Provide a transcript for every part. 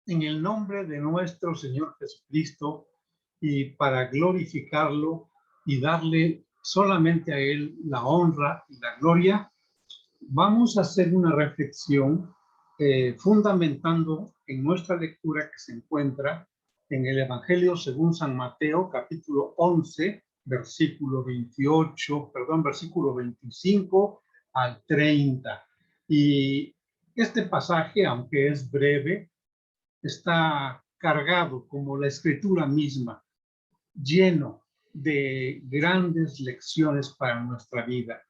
en el nombre de nuestro Señor Jesucristo y para glorificarlo y darle solamente a Él la honra y la gloria, vamos a hacer una reflexión fundamentando en nuestra lectura que se encuentra en el Evangelio según San Mateo, capítulo 11, versículo 25 al 30. Y este pasaje, aunque es breve, está cargado, como la escritura misma, lleno de grandes lecciones para nuestra vida.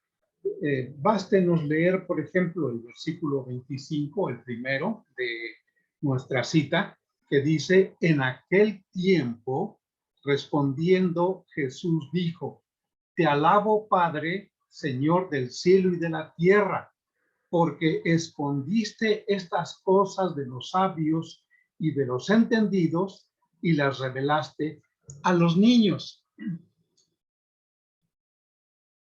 Bástenos leer, por ejemplo, el versículo 25, el primero de nuestra cita, que dice: en aquel tiempo, respondiendo, Jesús dijo: te alabo, Padre, Señor del cielo y de la tierra, porque escondiste estas cosas de los sabios y de los entendidos y las revelaste a los niños.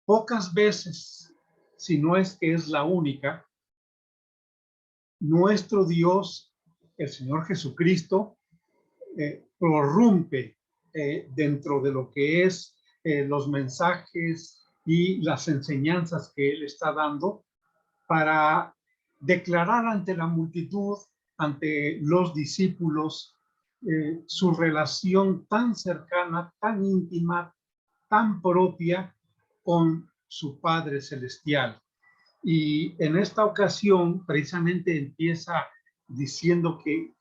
Pocas veces, si no es que es la única, nuestro Dios, el Señor Jesucristo, prorrumpe dentro de lo que es los mensajes y las enseñanzas que Él está dando para declarar ante la multitud, ante los discípulos, su relación tan cercana, tan íntima, tan propia con su Padre Celestial. Y en esta ocasión precisamente empieza diciendo que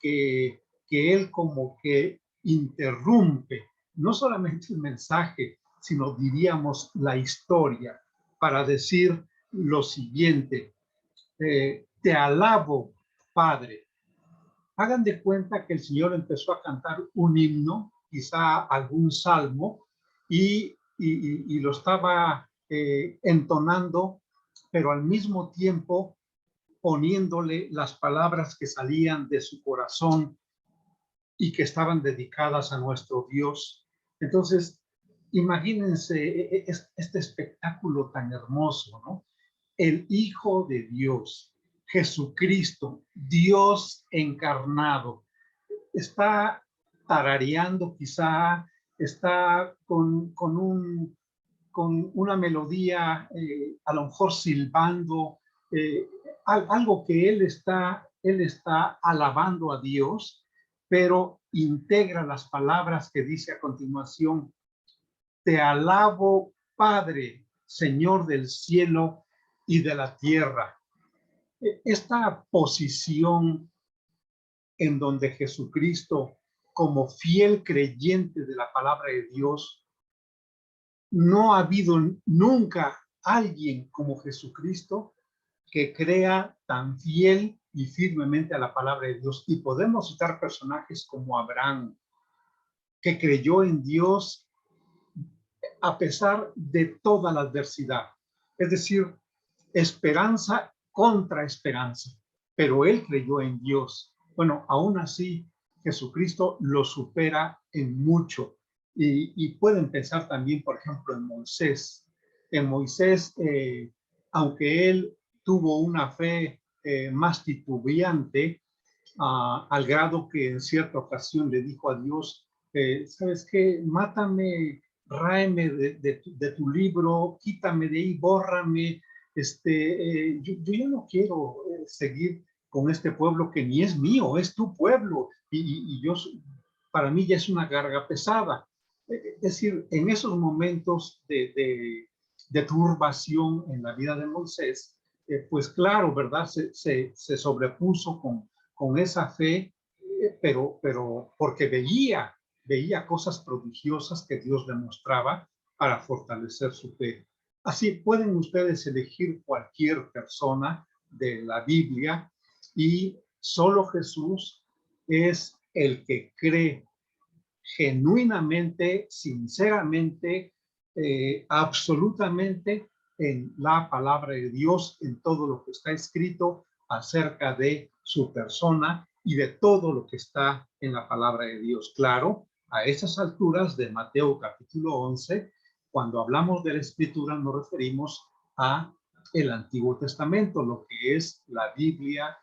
Él como que interrumpe no solamente el mensaje, sino diríamos la historia, para decir lo siguiente: te alabo, Padre. Hagan de cuenta que el Señor empezó a cantar un himno, quizá algún salmo, y lo estaba entonando, pero al mismo tiempo poniéndole las palabras que salían de su corazón y que estaban dedicadas a nuestro Dios. Entonces, imagínense este espectáculo tan hermoso, ¿no? El Hijo de Dios, Jesucristo, Dios encarnado, está tarareando, quizá está con una melodía, a lo mejor silbando, algo que él está alabando a Dios, pero integra las palabras que dice a continuación: te alabo, Padre, Señor del cielo y de la tierra. Esta posición en donde Jesucristo, como fiel creyente de la palabra de Dios, no ha habido nunca alguien como Jesucristo que crea tan fiel y firmemente a la palabra de Dios. Y podemos citar personajes como Abraham, que creyó en Dios a pesar de toda la adversidad. Es decir, esperanza contra esperanza, pero él creyó en Dios. Bueno, aún así, Jesucristo lo supera en mucho. Y pueden pensar también, por ejemplo, en Moisés. En Moisés, aunque él tuvo una fe más titubeante, al grado que en cierta ocasión le dijo a Dios: ¿sabes qué? Mátame, ráeme de tu libro, quítame de ahí, bórrame. Yo ya no quiero seguir con este pueblo que ni es mío, es tu pueblo, y yo, para mí ya es una carga pesada. Es decir, en esos momentos de turbación en la vida de Moisés, pues claro, ¿verdad? Se sobrepuso con esa fe, pero porque veía cosas prodigiosas que Dios le mostraba para fortalecer su fe. Así pueden ustedes elegir cualquier persona de la Biblia y solo Jesús es el que cree genuinamente, sinceramente, absolutamente en la palabra de Dios, en todo lo que está escrito acerca de su persona y de todo lo que está en la palabra de Dios. Claro, a esas alturas de Mateo capítulo 11, cuando hablamos de la escritura nos referimos a el Antiguo Testamento, lo que es la Biblia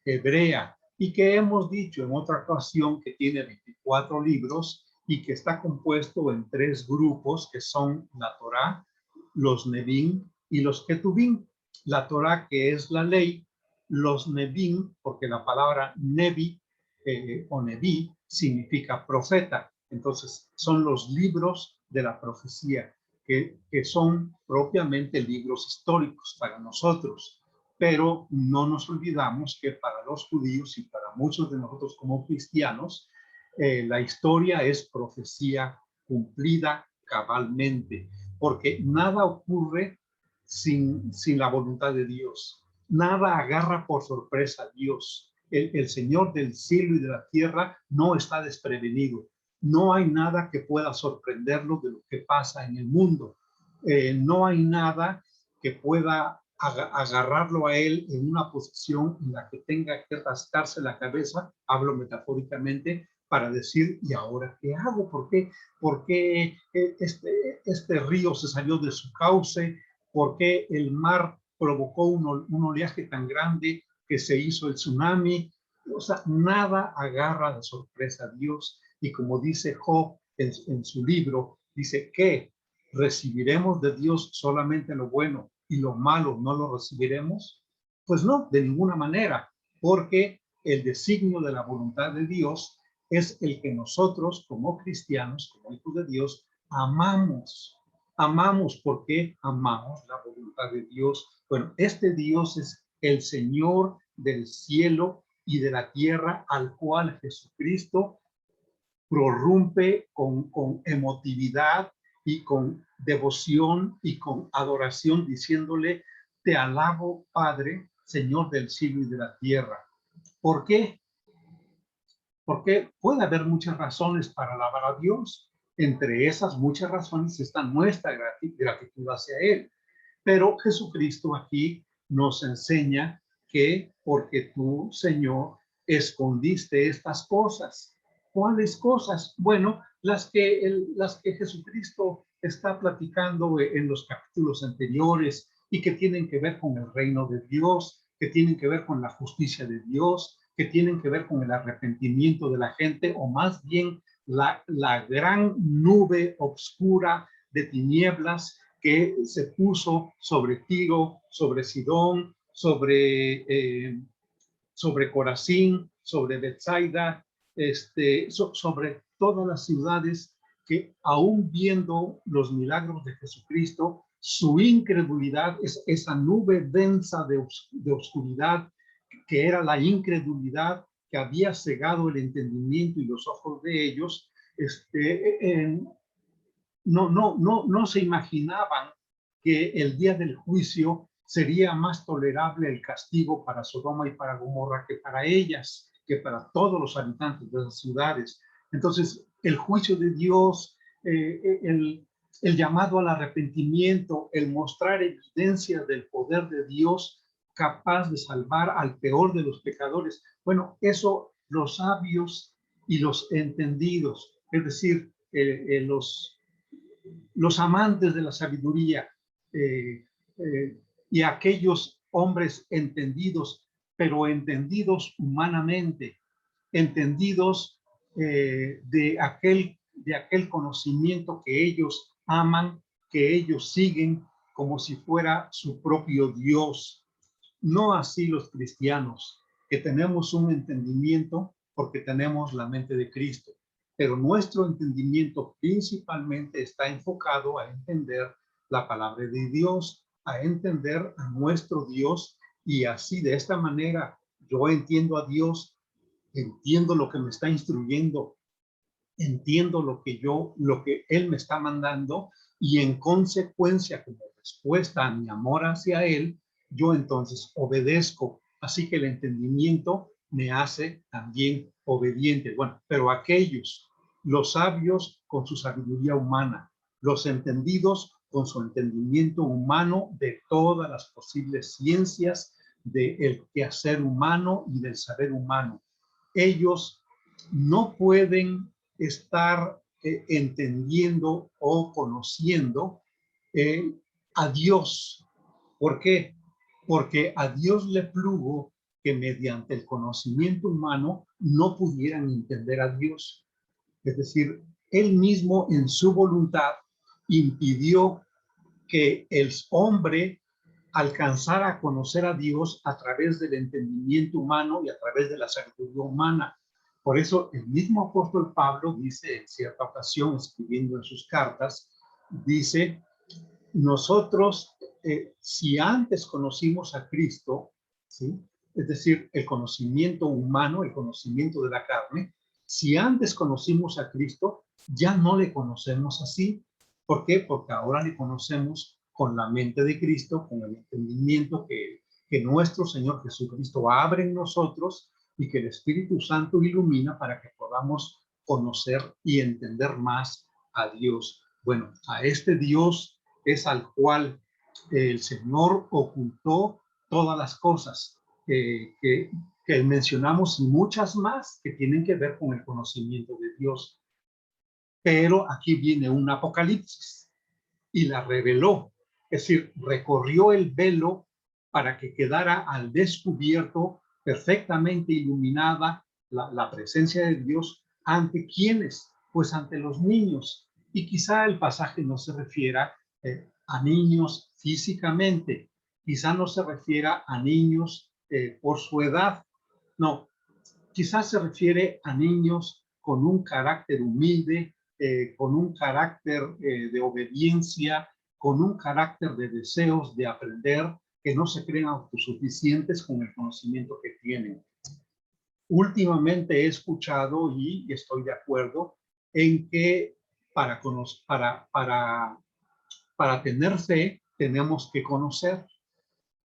hebrea. y que hemos dicho en otra ocasión que tiene 24 libros y que está compuesto en 3 grupos que son la Torá, los Nevim y los Ketuvim. La Torá, que es la ley, los Nevim, porque la palabra Nevi o Nevi significa profeta. Entonces, son los libros de la profecía, que son propiamente libros históricos para nosotros. Pero no nos olvidamos que para los judíos y para muchos de nosotros como cristianos, la historia es profecía cumplida cabalmente, porque nada ocurre sin la voluntad de Dios. Nada agarra por sorpresa a Dios. El Señor del cielo y de la tierra no está desprevenido. No hay nada que pueda sorprenderlo de lo que pasa en el mundo. No hay nada que pueda agarrarlo a él en una posición en la que tenga que rascarse la cabeza, hablo metafóricamente, para decir, ¿y ahora qué hago? ¿Por qué este río se salió de su cauce? ¿Por qué el mar provocó un oleaje tan grande que se hizo el tsunami? O sea, nada agarra de sorpresa a Dios. Y como dice Job en su libro, dice que recibiremos de Dios solamente lo bueno y lo malo no lo recibiremos. Pues no, de ninguna manera, porque el designio de la voluntad de Dios es el que nosotros como cristianos, como hijos de Dios, amamos. Amamos porque amamos la voluntad de Dios. Bueno, este Dios es el Señor del cielo y de la tierra, al cual Jesucristo prorrumpe con emotividad y con devoción y con adoración, diciéndole, te alabo, Padre, Señor del cielo y de la tierra. ¿Por qué? Porque puede haber muchas razones para alabar a Dios. Entre esas muchas razones está nuestra gratitud hacia Él. Pero Jesucristo aquí nos enseña que porque tú, Señor, escondiste estas cosas. ¿Cuáles cosas? Bueno, las que Jesucristo está platicando en los capítulos anteriores y que tienen que ver con el reino de Dios, que tienen que ver con la justicia de Dios, que tienen que ver con el arrepentimiento de la gente, o más bien la gran nube oscura de tinieblas que se puso sobre Tiro, sobre Sidón, sobre Corazín, sobre Bethsaida, sobre todas las ciudades que aún viendo los milagros de Jesucristo, su incredulidad, esa nube densa de oscuridad que era la incredulidad que había cegado el entendimiento y los ojos de ellos, no se imaginaban que el día del juicio sería más tolerable el castigo para Sodoma y para Gomorra que para ellas, que para todos los habitantes de las ciudades. Entonces, el juicio de Dios, el llamado al arrepentimiento, el mostrar evidencias del poder de Dios capaz de salvar al peor de los pecadores. Bueno, eso los sabios y los entendidos, es decir, los amantes de la sabiduría y aquellos hombres entendidos, pero entendidos humanamente, entendidos de aquel conocimiento que ellos aman, que ellos siguen como si fuera su propio Dios. No así los cristianos, que tenemos un entendimiento porque tenemos la mente de Cristo, pero nuestro entendimiento principalmente está enfocado a entender la palabra de Dios, a entender a nuestro Dios, y así de esta manera yo entiendo a Dios, entiendo lo que me está instruyendo, entiendo lo que Él me está mandando, y en consecuencia, como respuesta a mi amor hacia Él, yo entonces obedezco. Así que el entendimiento me hace también obediente. Bueno, pero aquellos, los sabios con su sabiduría humana, los entendidos con su entendimiento humano de todas las posibles ciencias del quehacer humano y del saber humano, ellos no pueden estar entendiendo o conociendo a Dios. ¿Por qué? Porque a Dios le plugo que mediante el conocimiento humano no pudieran entender a Dios. Es decir, él mismo en su voluntad impidió que el hombre alcanzara a conocer a Dios a través del entendimiento humano y a través de la sabiduría humana. Por eso el mismo apóstol Pablo dice en cierta ocasión, escribiendo en sus cartas, dice, nosotros, si antes conocimos a Cristo, ¿sí? Es decir, el conocimiento humano, el conocimiento de la carne, si antes conocimos a Cristo, ya no le conocemos así. ¿Por qué? Porque ahora le conocemos con la mente de Cristo, con el entendimiento que nuestro Señor Jesucristo abre en nosotros y que el Espíritu Santo ilumina para que podamos conocer y entender más a Dios. Bueno, a este Dios es al cual el Señor ocultó todas las cosas que mencionamos y muchas más que tienen que ver con el conocimiento de Dios. Pero aquí viene un apocalipsis y la reveló, es decir, recorrió el velo para que quedara al descubierto, perfectamente iluminada la presencia de Dios. ¿Ante quiénes? Pues ante los niños. Y quizá el pasaje no se refiera a niños físicamente, quizá no se refiera a niños por su edad, no, quizás se refiere a niños con un carácter humilde, con un carácter de obediencia, con un carácter de deseos de aprender, que no se creen autosuficientes con el conocimiento que tienen. Últimamente he escuchado y estoy de acuerdo en que para tener fe tenemos que conocer,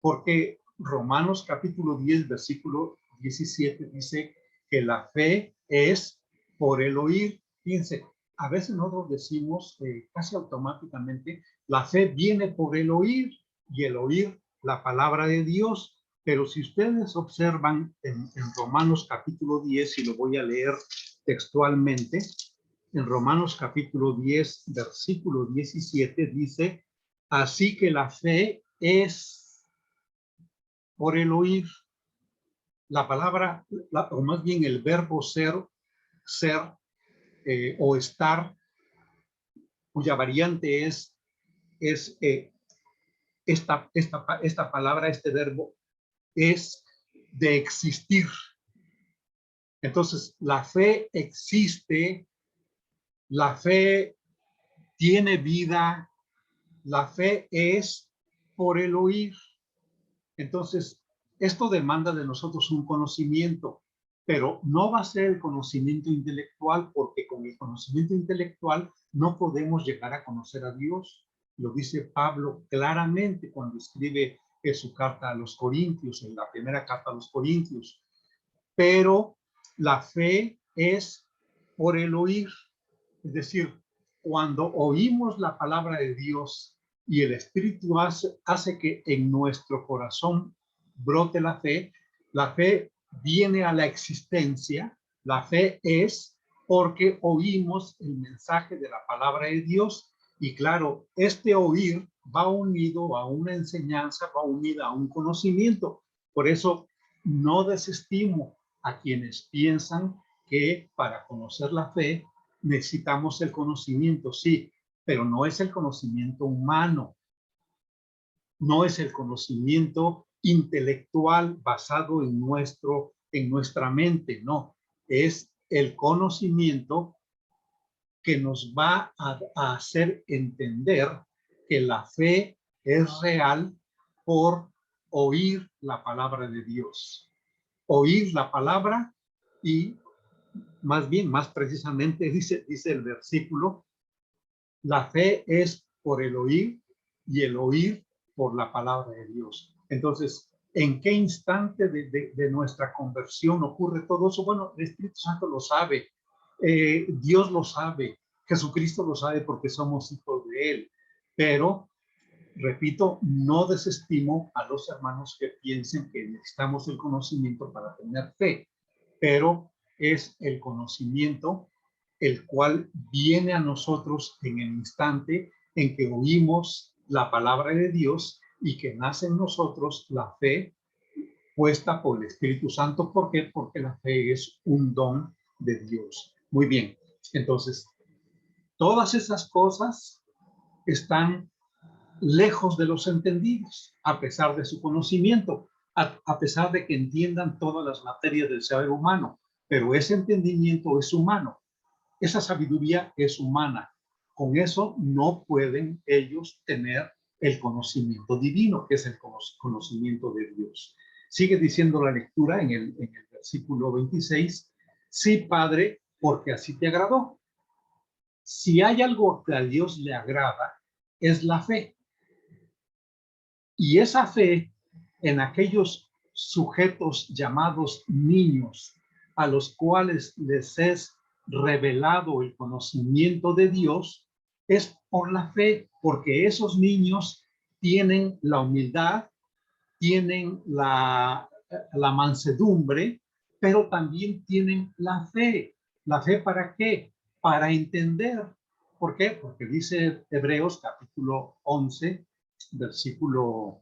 porque Romanos capítulo 10, versículo 17 dice que la fe es por el oír. Fíjense, a veces nosotros decimos casi automáticamente, la fe viene por el oír y el oír la palabra de Dios. Pero si ustedes observan en Romanos capítulo 10, y lo voy a leer textualmente, en Romanos capítulo 10, versículo 17 dice, así que la fe es por el oír. La palabra, o más bien el verbo ser o estar, cuya variante es esta palabra, este verbo, es de existir. Entonces, la fe existe, la fe tiene vida, la fe es por el oír. Entonces, esto demanda de nosotros un conocimiento, pero no va a ser el conocimiento intelectual, porque con el conocimiento intelectual no podemos llegar a conocer a Dios. Lo dice Pablo claramente cuando escribe en su carta a los Corintios, en la primera carta a los Corintios. Pero la fe es por el oír. Es decir, cuando oímos la palabra de Dios y el Espíritu hace que en nuestro corazón brote la fe viene a la existencia, la fe es porque oímos el mensaje de la palabra de Dios. Y claro, este oír va unido a una enseñanza, va unida a un conocimiento. Por eso no desestimo a quienes piensan que para conocer la fe necesitamos el conocimiento, sí, pero no es el conocimiento humano, no es el conocimiento intelectual basado en nuestra mente, no, es el conocimiento que nos va a hacer entender que la fe es real por oír la palabra de Dios. Oír la palabra y más bien, más precisamente, dice el versículo, la fe es por el oír y el oír por la palabra de Dios. Entonces, ¿en qué instante de nuestra conversión ocurre todo eso? Bueno, el Espíritu Santo lo sabe, Dios lo sabe, Jesucristo lo sabe porque somos hijos de Él. Pero, repito, no desestimo a los hermanos que piensen que necesitamos el conocimiento para tener fe, pero es el conocimiento el cual viene a nosotros en el instante en que oímos la palabra de Dios y que nace en nosotros la fe puesta por el Espíritu Santo. ¿Por qué? Porque la fe es un don de Dios. Muy bien. Entonces, todas esas cosas están lejos de los entendidos, a pesar de su conocimiento, a pesar de que entiendan todas las materias del ser humano, pero ese entendimiento es humano, esa sabiduría es humana. Con eso no pueden ellos tener el conocimiento divino, que es el conocimiento de Dios. Sigue diciendo la lectura en el versículo 26, sí, Padre, porque así te agradó. Si hay algo que a Dios le agrada, es la fe. Y esa fe en aquellos sujetos llamados niños, a los cuales les es revelado el conocimiento de Dios, es por la fe, porque esos niños tienen la humildad, tienen la mansedumbre, pero también tienen la fe. ¿La fe para qué? Para entender. ¿Por qué? Porque dice Hebreos capítulo 11, versículo,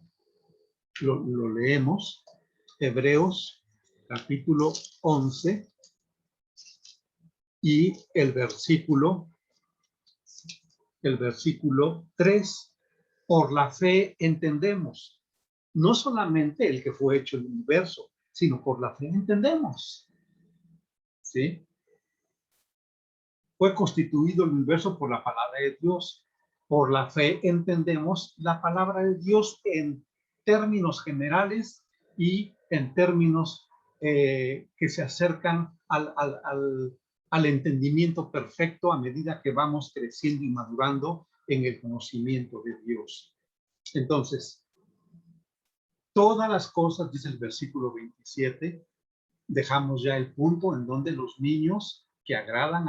lo leemos, Hebreos capítulo 11 y el versículo 3. Por la fe entendemos, no solamente el que fue hecho el universo, sino por la fe entendemos, ¿sí? Fue constituido el universo por la palabra de Dios. Por la fe entendemos la palabra de Dios en términos generales y en términos que se acercan al entendimiento perfecto a medida que vamos creciendo y madurando en el conocimiento de Dios. Entonces, todas las cosas, dice el versículo 27, dejamos ya el punto en donde los niños que agrada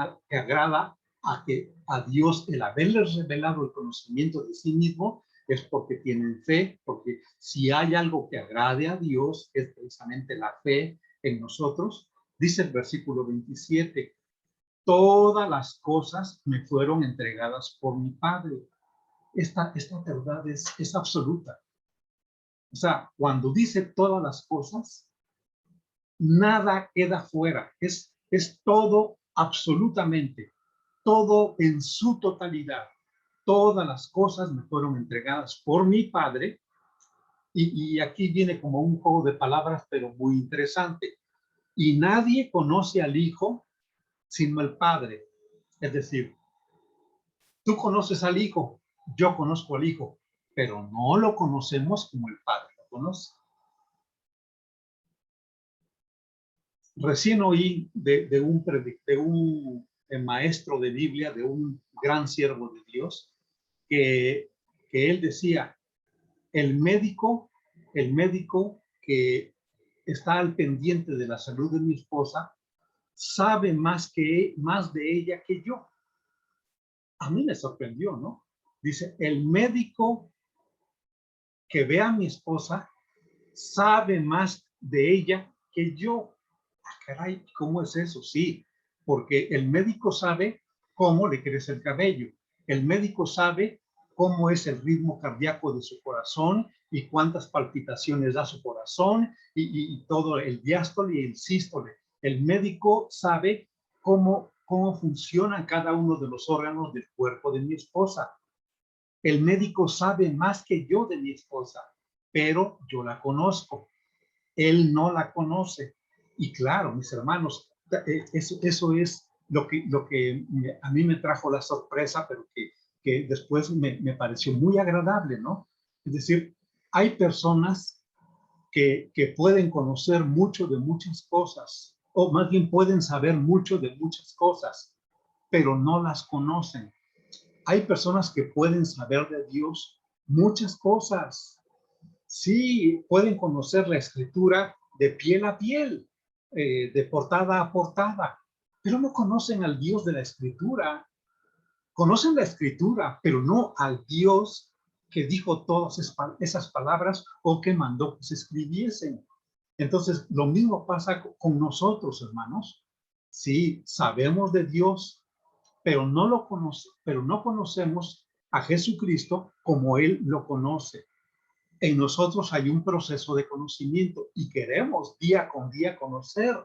a Dios el haberles revelado el conocimiento de sí mismo es porque tienen fe, porque si hay algo que agrade a Dios es precisamente la fe en nosotros. Dice el versículo 27, todas las cosas me fueron entregadas por mi Padre. Esta verdad es absoluta. O sea, cuando dice todas las cosas, nada queda fuera, es todo absolutamente, todo en su totalidad. Todas las cosas me fueron entregadas por mi Padre, y aquí viene como un juego de palabras, pero muy interesante. Y nadie conoce al Hijo sino el Padre. Es decir, tú conoces al Hijo, yo conozco al Hijo, pero no lo conocemos como el Padre lo conoce. Recién oí de un maestro de Biblia, de un gran siervo de Dios, que él decía, el médico que está al pendiente de la salud de mi esposa sabe más de ella que yo. A mí me sorprendió, ¿no? Dice, el médico que ve a mi esposa sabe más de ella que yo. Ah, caray, ¿cómo es eso? Sí, porque el médico sabe cómo le crece el cabello. El médico sabe cómo es el ritmo cardíaco de su corazón y cuántas palpitaciones da su corazón y todo el diástole y el sístole. El médico sabe cómo funcionan cada uno de los órganos del cuerpo de mi esposa. El médico sabe más que yo de mi esposa, pero yo la conozco. Él no la conoce. Y claro, mis hermanos, eso es lo que a mí me trajo la sorpresa, pero que después me pareció muy agradable, ¿no? Es decir, hay personas que pueden conocer mucho de muchas cosas, o más bien pueden saber mucho de muchas cosas, pero no las conocen. Hay personas que pueden saber de Dios muchas cosas. Sí, pueden conocer la escritura de piel a piel, de portada a portada, pero no conocen al Dios de la escritura. Conocen la escritura, pero no al Dios que dijo todas esas palabras o que mandó que se escribiesen. Entonces, lo mismo pasa con nosotros, hermanos. Sí, sabemos de Dios, pero no conocemos a Jesucristo como Él lo conoce. En nosotros hay un proceso de conocimiento y queremos día con día conocer.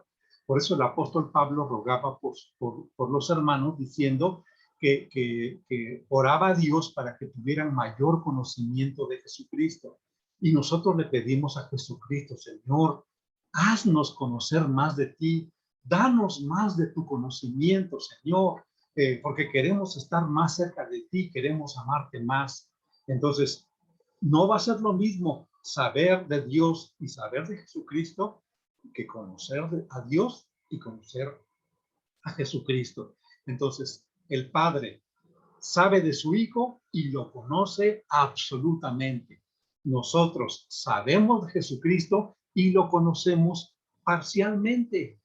Por eso el apóstol Pablo rogaba por los hermanos diciendo que oraba a Dios para que tuvieran mayor conocimiento de Jesucristo. Y nosotros le pedimos a Jesucristo, Señor, haznos conocer más de ti, danos más de tu conocimiento, Señor, porque queremos estar más cerca de ti, queremos amarte más. Entonces, no va a ser lo mismo saber de Dios y saber de Jesucristo que conocer a Dios y conocer a Jesucristo. Entonces, el Padre sabe de su Hijo y lo conoce absolutamente. Nosotros sabemos de Jesucristo y lo conocemos parcialmente.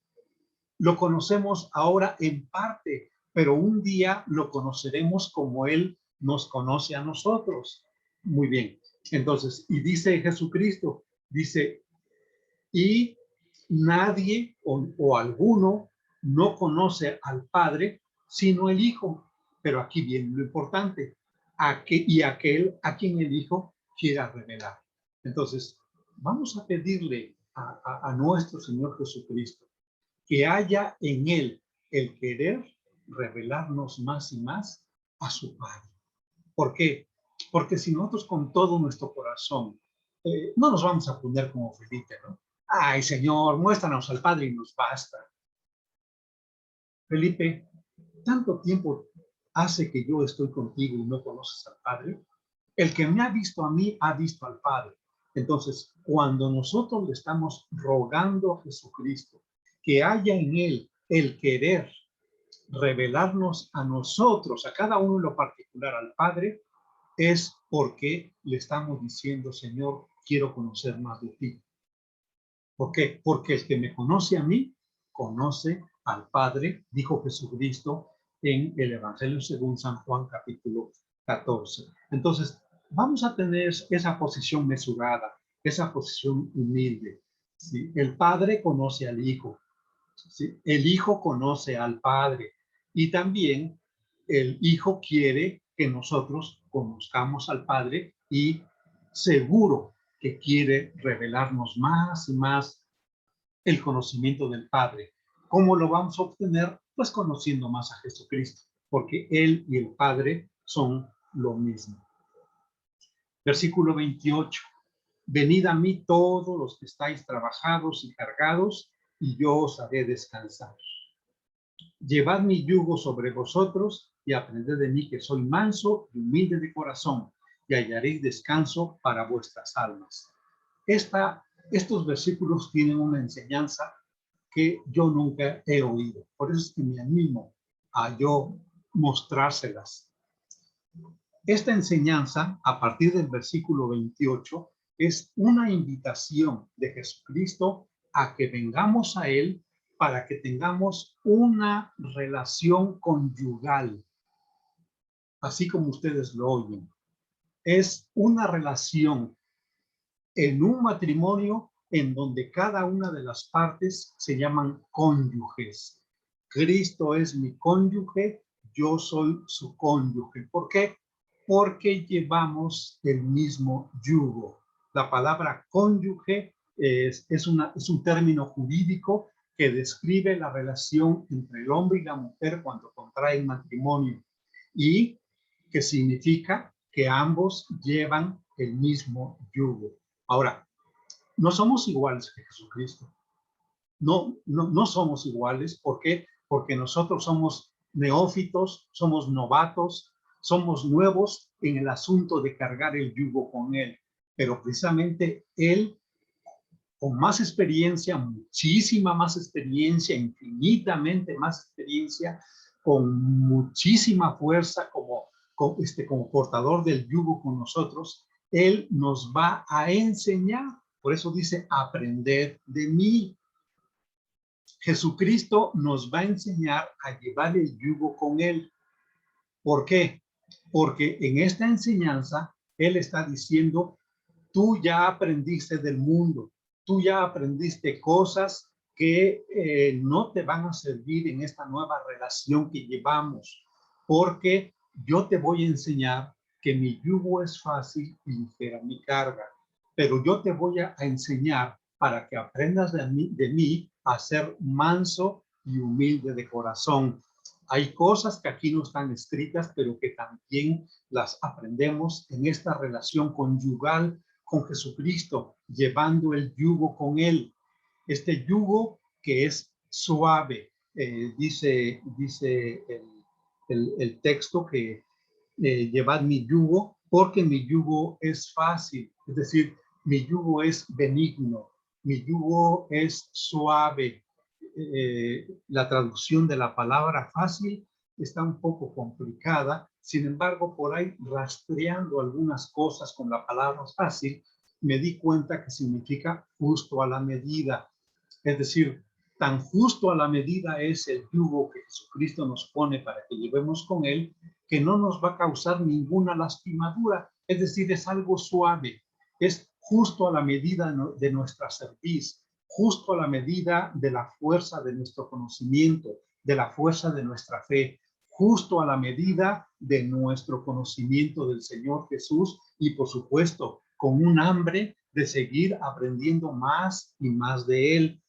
Lo conocemos ahora en parte, pero un día lo conoceremos como Él nos conoce a nosotros. Muy bien. Entonces, y dice Jesucristo, dice, y nadie o alguno no conoce al Padre sino el Hijo. Pero aquí viene lo importante, y aquel a quien el Hijo quiera revelar. Entonces, vamos a pedirle a nuestro Señor Jesucristo que haya en Él el querer revelarnos más y más a su Padre. ¿Por qué? Porque si nosotros con todo nuestro corazón no nos vamos a poner como Felipe, ¿no? Ay, Señor, muéstranos al Padre y nos basta. Felipe, tanto tiempo hace que yo estoy contigo y no conoces al Padre. El que me ha visto a mí, ha visto al Padre. Entonces, cuando nosotros le estamos rogando a Jesucristo que haya en Él el querer revelarnos a nosotros, a cada uno en lo particular, al Padre, es porque le estamos diciendo, Señor, quiero conocer más de ti. ¿Por qué? Porque el que me conoce a mí, conoce al Padre, dijo Jesucristo en el Evangelio según San Juan, capítulo 14. Entonces, vamos a tener esa posición mesurada, esa posición humilde. ¿Sí? El Padre conoce al Hijo, ¿sí? El Hijo conoce al Padre y también el Hijo quiere que nosotros conozcamos al Padre y seguro que quiere revelarnos más y más el conocimiento del Padre. ¿Cómo lo vamos a obtener? Pues conociendo más a Jesucristo, porque Él y el Padre son lo mismo. Versículo 28. Venid a mí todos los que estáis trabajados y cargados, y yo os haré descansar. Llevad mi yugo sobre vosotros y aprended de mí que soy manso y humilde de corazón, y hallaréis descanso para vuestras almas. Estos versículos tienen una enseñanza que yo nunca he oído. Por eso es que me animo a yo mostrárselas. Esta enseñanza, a partir del versículo 28, es una invitación de Jesucristo a que vengamos a Él para que tengamos una relación conyugal, así como ustedes lo oyen. Es una relación en un matrimonio en donde cada una de las partes se llaman cónyuges. Cristo es mi cónyuge, yo soy su cónyuge. ¿Por qué? Porque llevamos el mismo yugo. La palabra cónyuge es un término jurídico que describe la relación entre el hombre y la mujer cuando contraen matrimonio y que significa que ambos llevan el mismo yugo. Ahora, no somos iguales que Jesucristo. No somos iguales. ¿Por qué? Porque nosotros somos neófitos, somos novatos, somos nuevos en el asunto de cargar el yugo con Él. Pero precisamente Él, con más experiencia, muchísima más experiencia, infinitamente más experiencia, con muchísima fuerza como portador del yugo con nosotros, Él nos va a enseñar. Por eso dice, aprended de mí. Jesucristo nos va a enseñar a llevar el yugo con Él. ¿Por qué? Porque en esta enseñanza Él está diciendo, tú ya aprendiste del mundo, tú ya aprendiste cosas que no te van a servir en esta nueva relación que llevamos, porque yo te voy a enseñar que mi yugo es fácil y ligera mi carga. pero yo te voy a enseñar para que aprendas de mí a ser manso y humilde de corazón. Hay cosas que aquí no están escritas, pero que también las aprendemos en esta relación conyugal con Jesucristo, llevando el yugo con Él. Este yugo que es suave, dice el texto que llevad mi yugo, porque mi yugo es fácil, es decir, mi yugo es benigno, mi yugo es suave. La traducción de la palabra fácil está un poco complicada, sin embargo, por ahí rastreando algunas cosas con la palabra fácil, me di cuenta que significa justo a la medida. Es decir, tan justo a la medida es el yugo que Jesucristo nos pone para que llevemos con Él, que no nos va a causar ninguna lastimadura. Es decir, es algo suave, es justo a la medida de nuestra cerviz, justo a la medida de la fuerza de nuestro conocimiento, de la fuerza de nuestra fe, justo a la medida de nuestro conocimiento del Señor Jesús y, por supuesto, con un hambre de seguir aprendiendo más y más de Él.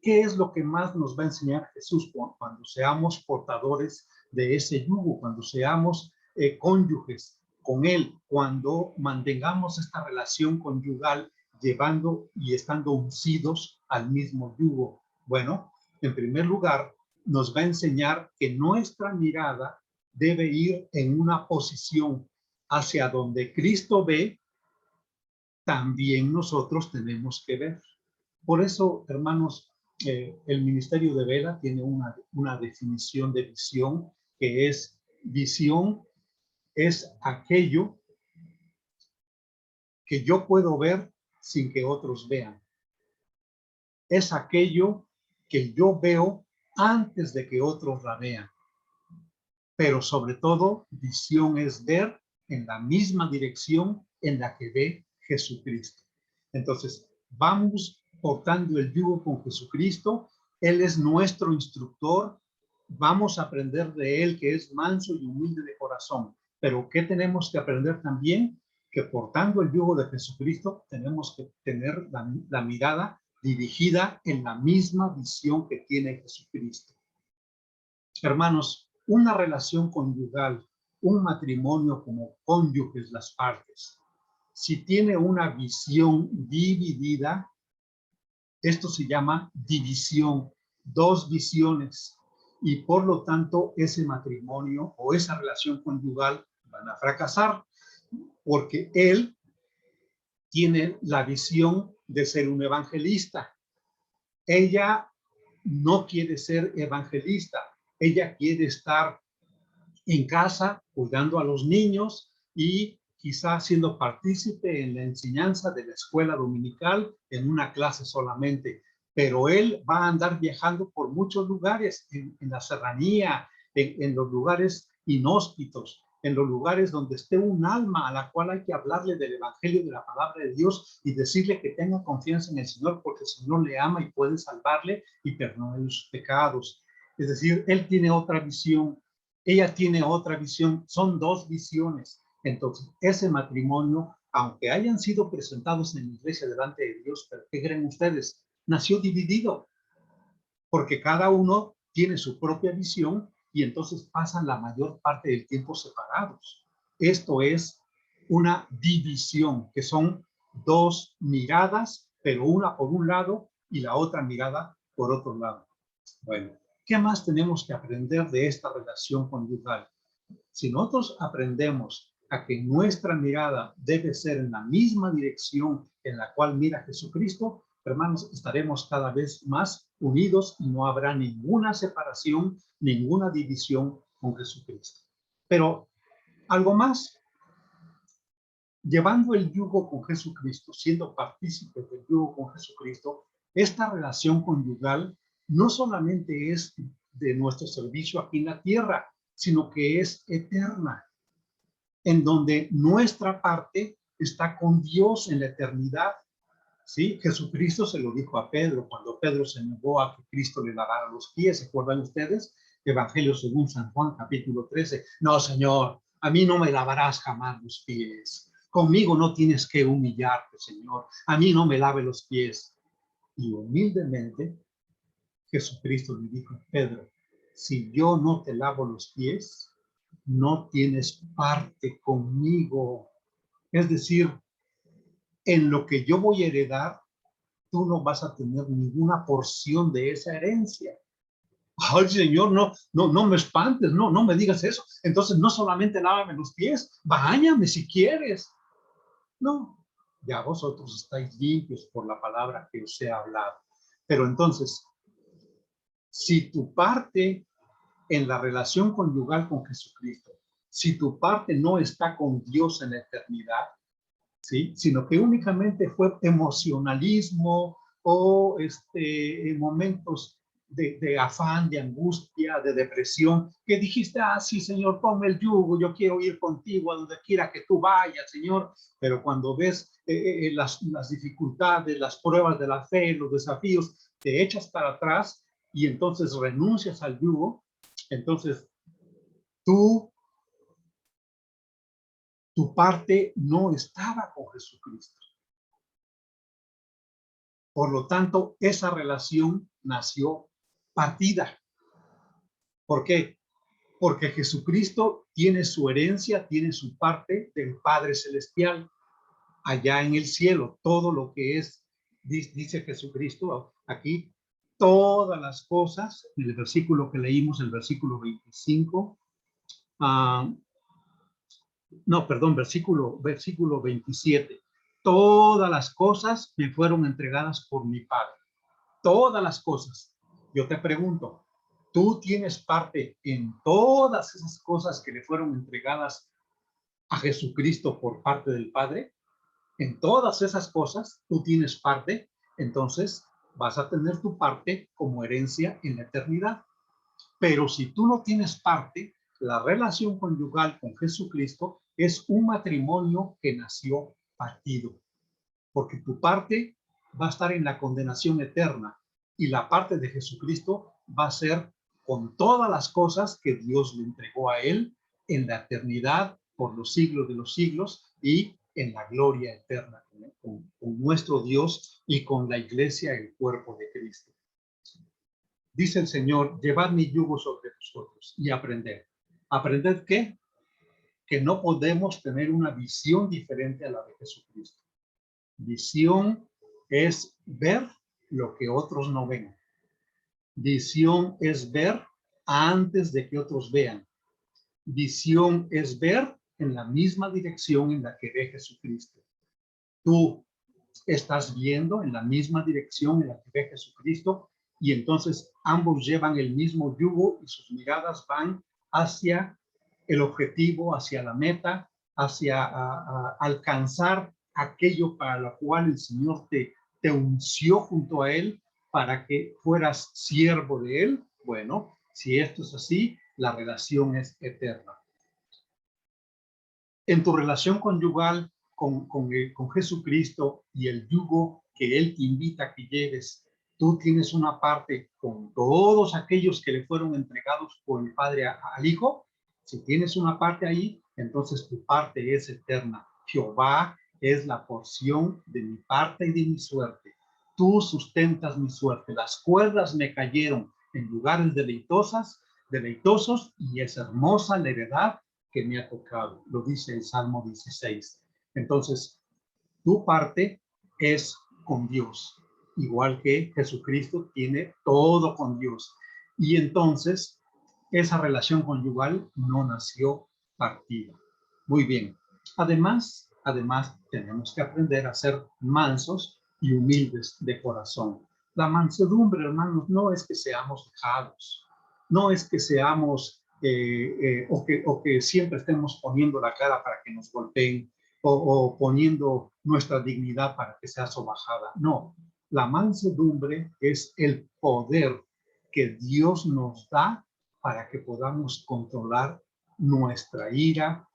¿Qué es lo que más nos va a enseñar Jesús cuando seamos portadores de ese yugo, cuando seamos cónyuges con Él, cuando mantengamos esta relación conyugal llevando y estando uncidos al mismo yugo? Bueno, en primer lugar, nos va a enseñar que nuestra mirada debe ir en una posición hacia donde Cristo ve, también nosotros tenemos que ver. Por eso, hermanos, el ministerio de Vela tiene una definición de visión, que es: visión es aquello que yo puedo ver sin que otros vean. Es aquello que yo veo antes de que otros la vean. Pero sobre todo, visión es ver en la misma dirección en la que ve Jesucristo. Entonces, vamos portando el yugo con Jesucristo. Él es nuestro instructor. Vamos a aprender de Él, que es manso y humilde de corazón. Pero ¿qué tenemos que aprender también? Que portando el yugo de Jesucristo, tenemos que tener la mirada dirigida en la misma visión que tiene Jesucristo. Hermanos, una relación conyugal, un matrimonio como cónyuges las partes, si tiene una visión dividida, esto se llama división, dos visiones, y por lo tanto ese matrimonio o esa relación conyugal van a fracasar, porque él tiene la visión de ser un evangelista. Ella no quiere ser evangelista, ella quiere estar en casa cuidando a los niños y quizás siendo partícipe en la enseñanza de la escuela dominical en una clase solamente. Pero él va a andar viajando por muchos lugares, en la serranía, en los lugares inhóspitos, en los lugares donde esté un alma a la cual hay que hablarle del evangelio, de la palabra de Dios y decirle que tenga confianza en el Señor, porque el Señor le ama y puede salvarle y perdonar sus pecados. Es decir, él tiene otra visión, ella tiene otra visión, son dos visiones. Entonces, ese matrimonio, aunque hayan sido presentados en la iglesia delante de Dios, ¿pero qué creen ustedes? Nació dividido, porque cada uno tiene su propia visión y entonces pasan la mayor parte del tiempo separados. Esto es una división, que son dos miradas, pero una por un lado y la otra mirada por otro lado. Bueno, ¿qué más tenemos que aprender de esta relación conyugal? Si nosotros aprendemos a que nuestra mirada debe ser en la misma dirección en la cual mira Jesucristo, hermanos, estaremos cada vez más unidos y no habrá ninguna separación, ninguna división con Jesucristo. Pero algo más, llevando el yugo con Jesucristo, siendo partícipes del yugo con Jesucristo, esta relación conyugal no solamente es de nuestro servicio aquí en la tierra, sino que es eterna, en donde nuestra parte está con Dios en la eternidad. ¿Sí? Jesucristo se lo dijo a Pedro cuando Pedro se negó a que Cristo le lavara los pies. ¿Se acuerdan ustedes? Evangelio según San Juan, capítulo 13. No, Señor, a mí no me lavarás jamás los pies. Conmigo no tienes que humillarte, Señor. A mí no me lave los pies. Y humildemente Jesucristo le dijo: Pedro, si yo no te lavo los pies, no tienes parte conmigo. Es decir, en lo que yo voy a heredar, tú no vas a tener ninguna porción de esa herencia. Ay, Señor, no me espantes, no me digas eso. Entonces, no solamente lávame los pies, báñame si quieres. No, ya vosotros estáis limpios por la palabra que os he hablado. Pero entonces, si tu parte en la relación conyugal con Jesucristo, si tu parte no está con Dios en la eternidad, ¿sí? Sino que únicamente fue emocionalismo o momentos de afán, de angustia, de depresión, que dijiste: ah, sí, Señor, ponme el yugo, yo quiero ir contigo a donde quiera que tú vayas, Señor. Pero cuando ves las dificultades, las pruebas de la fe, los desafíos, te echas para atrás y entonces renuncias al yugo. Entonces tú tu parte no estaba con Jesucristo. Por lo tanto, esa relación nació partida. ¿Por qué? Porque Jesucristo tiene su herencia, tiene su parte del Padre Celestial allá en el cielo. Todo lo que es, dice Jesucristo aquí, todas las cosas, en el versículo que leímos, el versículo 25, no, perdón, versículo 27. Todas las cosas me fueron entregadas por mi Padre. Todas las cosas. Yo te pregunto, ¿tú tienes parte en todas esas cosas que le fueron entregadas a Jesucristo por parte del Padre? En todas esas cosas, tú tienes parte, entonces vas a tener tu parte como herencia en la eternidad. Pero si tú no tienes parte, la relación conyugal con Jesucristo es un matrimonio que nació partido, porque tu parte va a estar en la condenación eterna y la parte de Jesucristo va a ser con todas las cosas que Dios le entregó a él en la eternidad por los siglos de los siglos y en la gloria eterna con nuestro Dios y con la iglesia, el cuerpo de Cristo. Dice el Señor: llevad mi yugo sobre vosotros y aprended. ¿Aprended qué? Que no podemos tener una visión diferente a la de Jesucristo. Visión es ver lo que otros no ven. Visión es ver antes de que otros vean. Visión es ver en la misma dirección en la que ve Jesucristo. Tú estás viendo en la misma dirección en la que ve Jesucristo y entonces ambos llevan el mismo yugo y sus miradas van hacia el objetivo, hacia la meta, hacia alcanzar aquello para lo cual el Señor te unció junto a Él para que fueras siervo de Él. Bueno, si esto es así, la relación es eterna. En tu relación conyugal con Jesucristo y el yugo que Él te invita a que lleves, tú tienes una parte con todos aquellos que le fueron entregados por el Padre al Hijo. Si tienes una parte ahí, entonces tu parte es eterna. Jehová es la porción de mi parte y de mi suerte. Tú sustentas mi suerte. Las cuerdas me cayeron en lugares deleitosos y es hermosa la heredad que me ha tocado. Lo dice el Salmo 16. Entonces, tu parte es con Dios, igual que Jesucristo tiene todo con Dios. Y entonces, esa relación conyugal no nació partida. Muy bien. Además, tenemos que aprender a ser mansos y humildes de corazón. La mansedumbre, hermanos, no es que seamos dejados, no es que seamos o que siempre estemos poniendo la cara para que nos golpeen o poniendo nuestra dignidad para que sea sobajada. No, la mansedumbre es el poder que Dios nos da para que podamos controlar nuestra ira,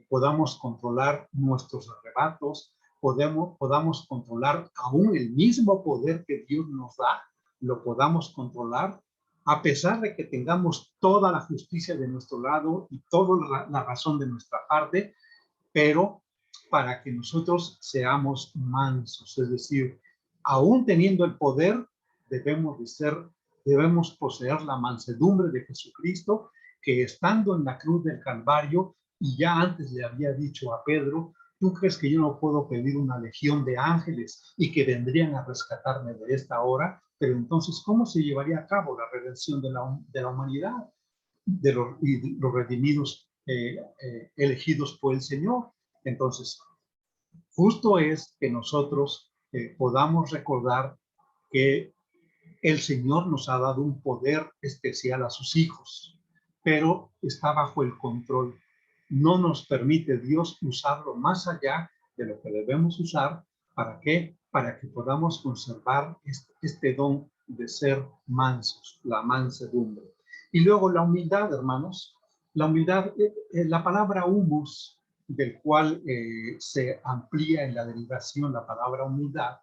podamos controlar nuestros arrebatos, podamos controlar aún el mismo poder que Dios nos da, lo podamos controlar a pesar de que tengamos toda la justicia de nuestro lado y toda la razón de nuestra parte, pero para que nosotros seamos mansos, es decir, aún teniendo el poder, debemos poseer la mansedumbre de Jesucristo, que estando en la cruz del Calvario, y ya antes le había dicho a Pedro, ¿tú crees que yo no puedo pedir una legión de ángeles y que vendrían a rescatarme de esta hora? Pero entonces, ¿cómo se llevaría a cabo la redención de la humanidad, y los redimidos elegidos por el Señor? Entonces, justo es que nosotros podamos recordar que el Señor nos ha dado un poder especial a sus hijos, pero está bajo el control. No nos permite Dios usarlo más allá de lo que debemos usar. ¿Para qué? Para que podamos conservar este don de ser mansos, la mansedumbre. Y luego la humildad, hermanos. La humildad, la palabra humus, del cual se amplía en la derivación la palabra humildad,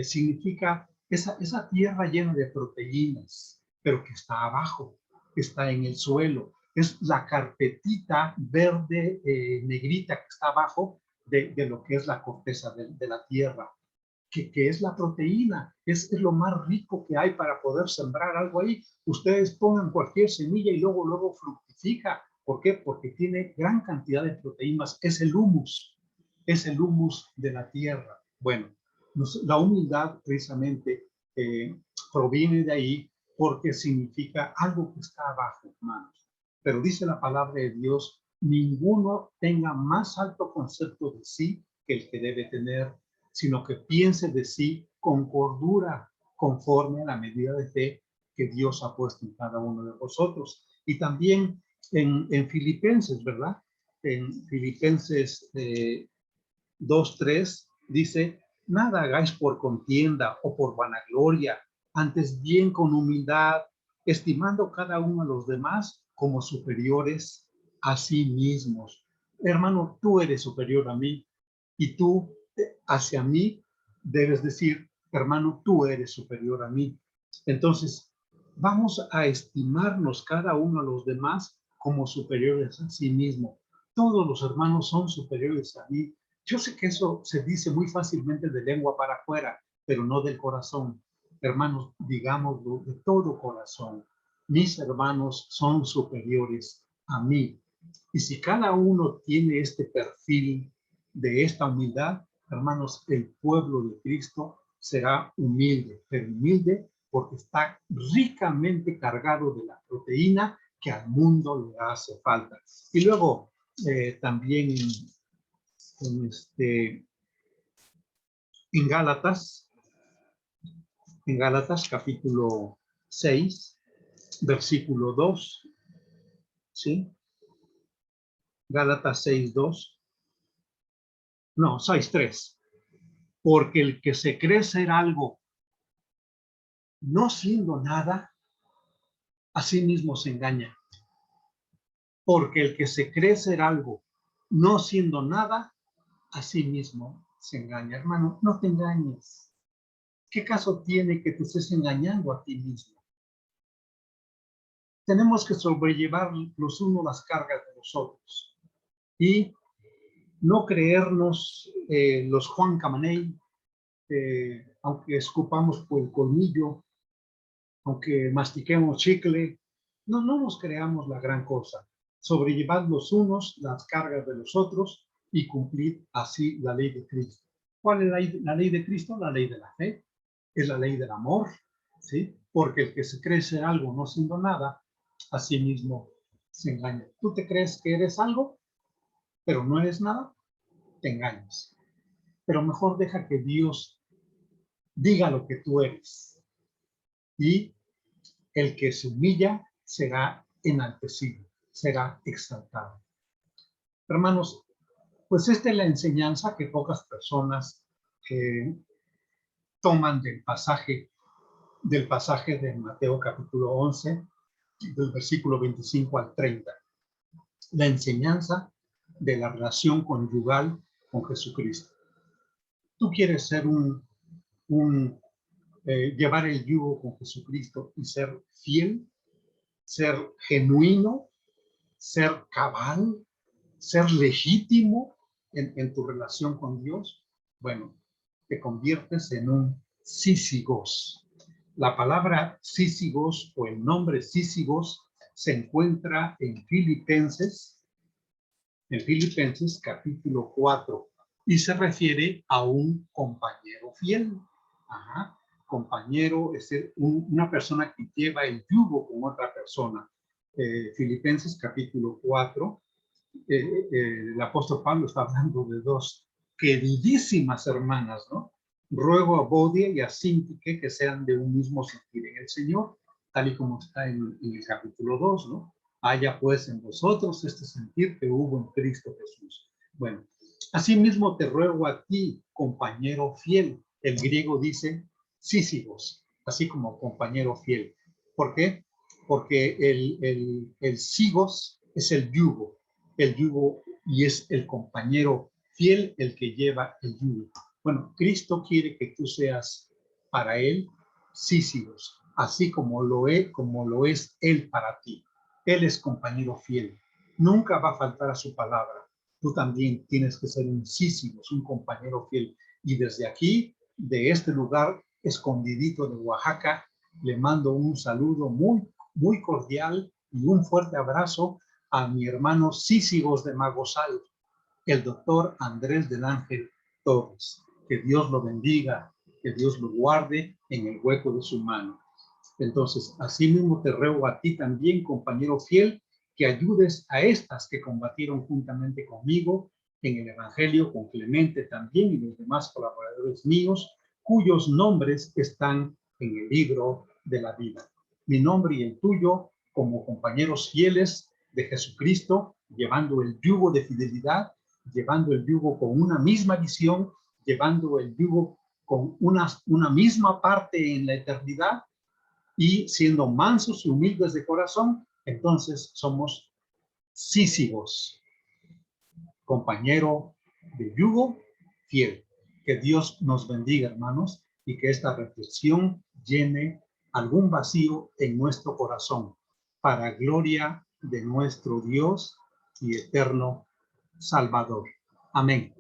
significa esa tierra llena de proteínas, pero que está abajo, que está en el suelo. Es la carpetita verde, negrita que está abajo de lo que es la corteza de la tierra, que es la proteína, es lo más rico que hay para poder sembrar algo ahí. Ustedes pongan cualquier semilla y luego fructifica. ¿Por qué? Porque tiene gran cantidad de proteínas. Es el humus de la tierra. Bueno, la humildad precisamente proviene de ahí porque significa algo que está abajo, hermanos. Pero dice la palabra de Dios, ninguno tenga más alto concepto de sí que el que debe tener, sino que piense de sí con cordura, conforme a la medida de fe que Dios ha puesto en cada uno de vosotros. Y también en Filipenses, ¿verdad? En Filipenses 2:3 dice, nada hagáis por contienda o por vanagloria, antes bien con humildad, estimando cada uno a los demás como superiores a sí mismos. Hermano, tú eres superior a mí y tú hacia mí debes decir, hermano, tú eres superior a mí. Entonces, vamos a estimarnos cada uno a los demás como superiores a sí mismo. Todos los hermanos son superiores a mí. Yo sé que eso se dice muy fácilmente de lengua para afuera, pero no del corazón. Hermanos, digámoslo de todo corazón. Mis hermanos son superiores a mí. Y si cada uno tiene este perfil de esta humildad, hermanos, el pueblo de Cristo será humilde, pero humilde porque está ricamente cargado de la proteína que al mundo le hace falta. Y luego, también en Gálatas capítulo 6, versículo 2, ¿sí? Gálatas 6:2, no, 6:3. Porque el que se cree ser algo, no siendo nada, a sí mismo se engaña. Porque el que se cree ser algo, no siendo nada, a sí mismo se engaña. Hermano, no te engañes. ¿Qué caso tiene que te estés engañando a ti mismo? Tenemos que sobrellevar los unos las cargas de los otros y no creernos los Juan Camaney, aunque escupamos por el colmillo, aunque mastiquemos chicle, no nos creamos la gran cosa. Sobrellevad los unos las cargas de los otros y cumplid así la ley de Cristo. ¿Cuál es la ley de Cristo? La ley de la fe, es la ley del amor, ¿sí? Porque el que se cree ser algo no siendo nada, a sí mismo se engaña. Tú te crees que eres algo, pero no eres nada, te engañas. Pero mejor deja que Dios diga lo que tú eres. Y el que se humilla será enaltecido, será exaltado. Hermanos, pues esta es la enseñanza que pocas personas toman del pasaje de Mateo capítulo 11, del versículo 25 al 30. La enseñanza de la relación conyugal con Jesucristo. Tú quieres ser llevar el yugo con Jesucristo y ser fiel, ser genuino, ser cabal, ser legítimo. en tu relación con Dios? Bueno, te conviertes en un sísigos. La palabra sísigos o el nombre sísigos se encuentra en Filipenses capítulo 4 y se refiere a un compañero fiel. Ajá. Compañero es decir, una persona que lleva el yugo con otra persona. Filipenses capítulo 4, el apóstol Pablo está hablando de dos queridísimas hermanas, ¿no? Ruego a Bodia y a Sintique que sean de un mismo sentir en el Señor, tal y como está en el capítulo 2, ¿no? Haya pues en vosotros este sentir que hubo en Cristo Jesús. Bueno, asimismo te ruego a ti, compañero fiel. El griego dice sísigos, así como compañero fiel. ¿Por qué? Porque el sigos es el yugo y es el compañero fiel el que lleva el yugo. Bueno, Cristo quiere que tú seas para Él sísigos, así como lo es Él para ti. Él es compañero fiel. Nunca va a faltar a su palabra. Tú también tienes que ser un sísigos, un compañero fiel. Y desde aquí, de este lugar escondidito de Oaxaca, le mando un saludo muy, muy cordial y un fuerte abrazo a mi hermano Sísigos de Magosal, el doctor Andrés del Ángel Torres. Que Dios lo bendiga, que Dios lo guarde en el hueco de su mano. Entonces, así mismo te ruego a ti también, compañero fiel, que ayudes a estas que combatieron juntamente conmigo en el Evangelio, con Clemente también y los demás colaboradores míos, cuyos nombres están en el libro de la vida. Mi nombre y el tuyo, como compañeros fieles de Jesucristo, llevando el yugo de fidelidad, llevando el yugo con una misma visión, llevando el yugo con una misma parte en la eternidad, y siendo mansos y humildes de corazón, entonces somos sísigos, compañero de yugo fiel. Que Dios nos bendiga, hermanos, y que esta reflexión llene algún vacío en nuestro corazón, para gloria de nuestro Dios y eterno Salvador. Amén.